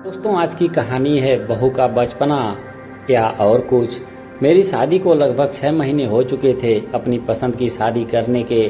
दोस्तों, आज की कहानी है बहू का बचपना या और कुछ। मेरी शादी को लगभग 6 महीने हो चुके थे। अपनी पसंद की शादी करने के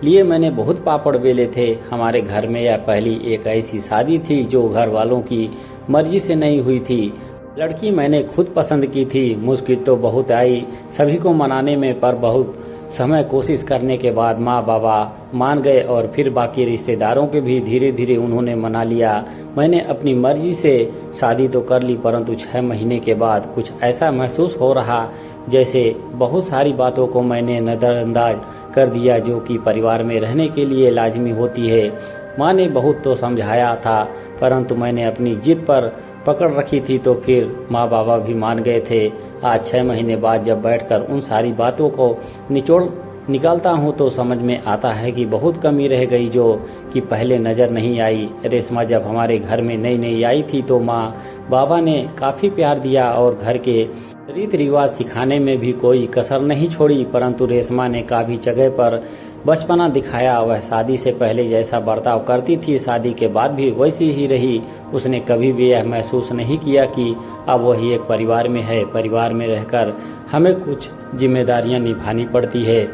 लिए मैंने बहुत पापड़ बेले थे। हमारे घर में यह पहली एक ऐसी शादी थी जो घर वालों की मर्जी से नहीं हुई थी। लड़की मैंने खुद पसंद की थी। मुश्किल तो बहुत आई सभी को मनाने में, पर बहुत समय कोशिश करने के बाद माँ बाबा मान गए और फिर बाकी रिश्तेदारों के भी धीरे धीरे उन्होंने मना लिया। मैंने अपनी मर्जी से शादी तो कर ली, परंतु 6 महीने के बाद कुछ ऐसा महसूस हो रहा जैसे बहुत सारी बातों को मैंने नज़रअंदाज कर दिया जो कि परिवार में रहने के लिए लाजमी होती है। माँ ने बहुत तो समझाया था, परंतु मैंने अपनी जिद पर पकड़ रखी थी, तो फिर माँ बाबा भी मान गए थे। आज 6 महीने बाद जब बैठकर उन सारी बातों को निचोड़ निकालता हूँ तो समझ में आता है कि बहुत कमी रह गई जो कि पहले नज़र नहीं आई। रेशमा जब हमारे घर में नई नई आई थी तो माँ बाबा ने काफ़ी प्यार दिया और घर के रीति रिवाज सिखाने में भी कोई कसर नहीं छोड़ी, परंतु रेशमा ने काफ़ी जगह पर बचपना दिखाया। वह शादी से पहले जैसा बर्ताव करती थी, शादी के बाद भी वैसी ही रही। उसने कभी भी यह महसूस नहीं किया कि अब वही एक परिवार में है। परिवार में रहकर हमें कुछ जिम्मेदारियां निभानी पड़ती है।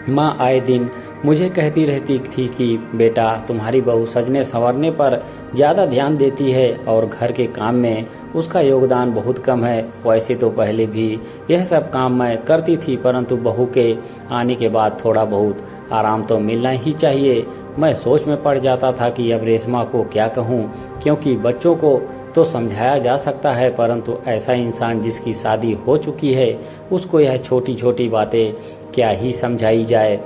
माँ आए दिन मुझे कहती रहती थी कि बेटा, तुम्हारी बहू सजने संवरने पर ज़्यादा ध्यान देती है और घर के काम में उसका योगदान बहुत कम है। वैसे तो पहले भी यह सब काम मैं करती थी, परंतु बहू के आने के बाद थोड़ा बहुत आराम तो मिलना ही चाहिए। मैं सोच में पड़ जाता था कि अब रेशमा को क्या कहूँ, क्योंकि बच्चों को तो समझाया जा सकता है, परंतु ऐसा इंसान जिसकी शादी हो चुकी है उसको यह छोटी छोटी बातें क्या ही समझाई जाए।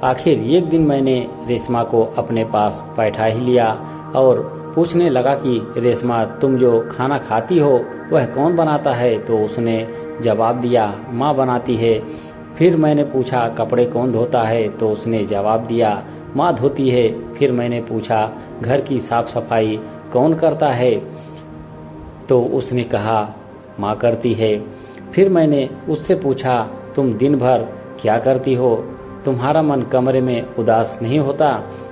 आखिर एक दिन मैंने रेशमा को अपने पास बैठा ही लिया और पूछने लगा कि रेशमा, तुम जो खाना खाती हो वह कौन बनाता है? तो उसने जवाब दिया, माँ बनाती है। फिर मैंने पूछा, कपड़े कौन धोता है? तो उसने जवाब दिया, माँ धोती है। फिर मैंने पूछा, घर की साफ सफाई कौन करता है? तो उसने कहा, माँ करती है। फिर मैंने उससे पूछा, तुम दिन भर क्या करती हो? तुम्हारा मन कमरे में उदास नहीं होता?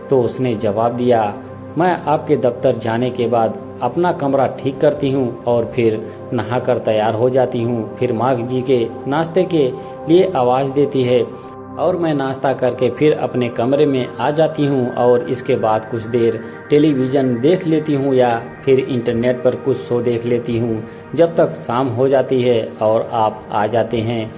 तो उसने जवाब दिया, मैं आपके दफ्तर जाने के बाद अपना कमरा ठीक करती हूँ और फिर नहाकर तैयार हो जाती हूँ। फिर माँ जी के नाश्ते के लिए आवाज़ देती है और मैं नाश्ता करके फिर अपने कमरे में आ जाती हूँ और इसके बाद कुछ देर टेलीविज़न देख लेती हूँ या फिर इंटरनेट पर कुछ शो देख लेती हूँ जब तक शाम हो जाती है और आप आ जाते हैं।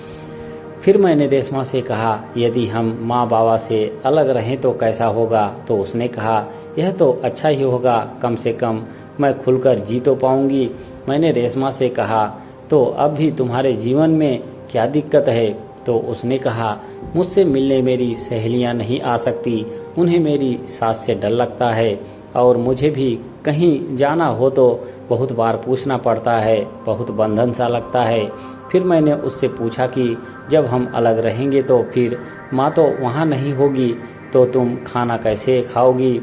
फिर मैंने रेशमा से कहा, यदि हम माँ बाबा से अलग रहें तो कैसा होगा? तो उसने कहा, यह तो अच्छा ही होगा, कम से कम मैं खुलकर जी तो पाऊंगी। मैंने रेशमा से कहा, तो अब भी तुम्हारे जीवन में क्या दिक्कत है? तो उसने कहा, मुझसे मिलने मेरी सहेलियां नहीं आ सकती, उन्हें मेरी सास से डर लगता है और मुझे भी कहीं जाना हो तो बहुत बार पूछना पड़ता है, बहुत बंधन सा लगता है। फिर मैंने उससे पूछा कि जब हम अलग रहेंगे तो फिर माँ तो वहाँ नहीं होगी, तो तुम खाना कैसे खाओगी?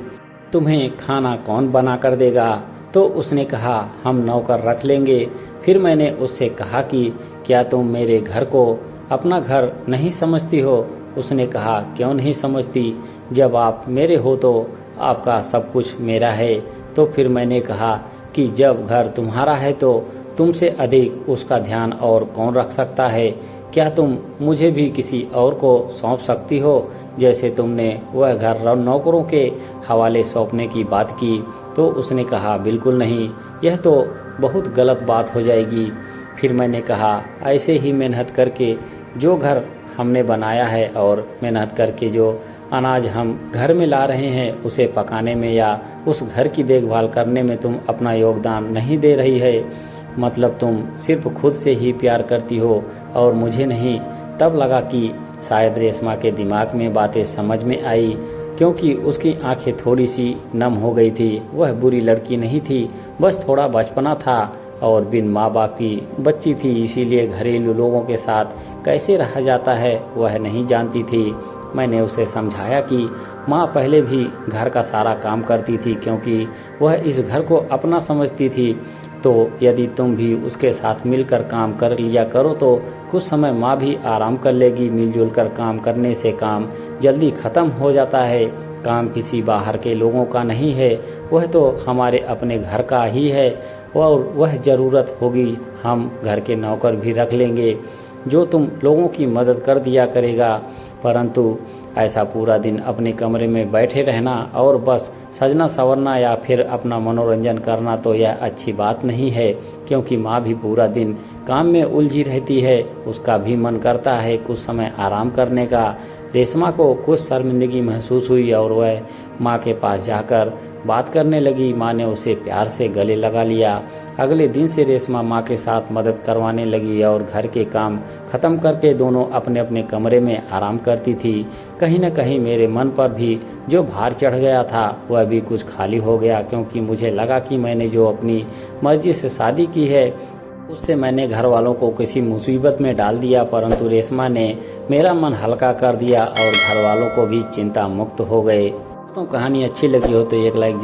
तुम्हें खाना कौन बना कर देगा? तो उसने कहा, हम नौकर रख लेंगे। फिर मैंने उससे कहा कि क्या तुम मेरे घर को अपना घर नहीं समझती हो? उसने कहा, क्यों नहीं समझती? जब आप मेरे हो तो आपका सब कुछ मेरा है। तो फिर मैंने कहा कि जब घर तुम्हारा है तो तुमसे अधिक उसका ध्यान और कौन रख सकता है? क्या तुम मुझे भी किसी और को सौंप सकती हो, जैसे तुमने वह घर नौकरों के हवाले सौंपने की बात की? तो उसने कहा, बिल्कुल नहीं, यह तो बहुत गलत बात हो जाएगी। फिर मैंने कहा, ऐसे ही मेहनत करके जो घर हमने बनाया है और मेहनत करके जो अनाज हम घर में ला रहे हैं उसे पकाने में या उस घर की देखभाल करने में तुम अपना योगदान नहीं दे रही है, मतलब तुम सिर्फ खुद से ही प्यार करती हो और मुझे नहीं। तब लगा कि शायद रेशमा के दिमाग में बातें समझ में आई, क्योंकि उसकी आंखें थोड़ी सी नम हो गई थी। वह बुरी लड़की नहीं थी, बस थोड़ा बचपना था और बिन माँ बाप की बच्ची थी, इसीलिए घरेलू लोगों के साथ कैसे रहा जाता है वह नहीं जानती थी। मैंने उसे समझाया कि माँ पहले भी घर का सारा काम करती थी, क्योंकि वह इस घर को अपना समझती थी। तो यदि तुम भी उसके साथ मिलकर काम कर लिया करो तो कुछ समय माँ भी आराम कर लेगी। मिलजुल कर काम करने से काम जल्दी ख़त्म हो जाता है। काम किसी बाहर के लोगों का नहीं है, वह तो हमारे अपने घर का ही है। और वह ज़रूरत होगी हम घर के नौकर भी रख लेंगे जो तुम लोगों की मदद कर दिया करेगा। परंतु ऐसा पूरा दिन अपने कमरे में बैठे रहना और बस सजना संवरना या फिर अपना मनोरंजन करना तो यह अच्छी बात नहीं है, क्योंकि माँ भी पूरा दिन काम में उलझी रहती है। उसका भी मन करता है कुछ समय आराम करने का। रेशमा को कुछ शर्मिंदगी महसूस हुई और वह माँ के पास जाकर बात करने लगी। माँ ने उसे प्यार से गले लगा लिया। अगले दिन से रेशमा माँ के साथ मदद करवाने लगी और घर के काम खत्म करके दोनों अपने अपने कमरे में आराम करती थी। कहीं न कहीं मेरे मन पर भी जो भार चढ़ गया था वह भी कुछ खाली हो गया, क्योंकि मुझे लगा कि मैंने जो अपनी मर्जी से शादी की है उससे मैंने घर वालों को किसी मुसीबत में डाल दिया। परंतु रेशमा ने मेरा मन हल्का कर दिया और घर वालों को भी चिंता मुक्त हो गए। दोस्तों, कहानी अच्छी लगी हो तो एक लाइक